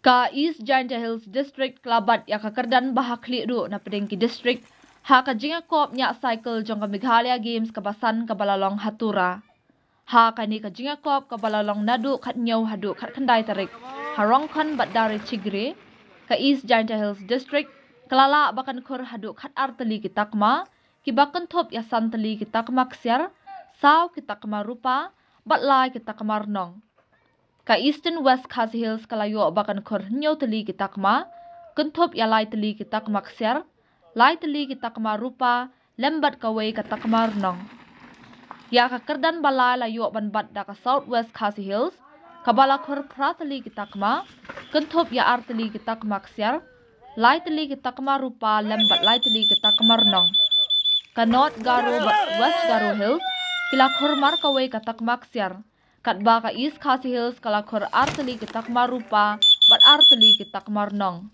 Ka East Giant Hills District Klabat ya kakerdan bahakli ru na pedengki district ha ka jinga kop nya cycle jong ka Meghalaya Games kabasan kabalalong hatura. Ha kani ka jinga kop kabalalong nadu khat nyau hadu khat khandai tarik harong khan badari chigre ka East Giant Hills District kelala bakan khur hadu khat artali kitakma kibakan top ya santali kitakma ksyar saw kitakma rupa batlai kitakma rnong. Ka Eastern West Khasi Hills kalayo bakan khur nyau tali kitakma kentop ya lai tali kitakma ksyar lai tali kitakma rupa lembat kawai kitakma rnong. Ya kakerdan balai layo banbat da ka South West Khasi Hills kabala khur pratali kitakma kentop ya artali kitakma ksyar lai tali kitakma rupa lembat lai tali kitakma rnong. Ka North Garo West Garo Hills kila khur mar kawai kitakma ksyar katba ka East Khasi Hills kala khur artali kitakma rupa bat artali kitakma rnong.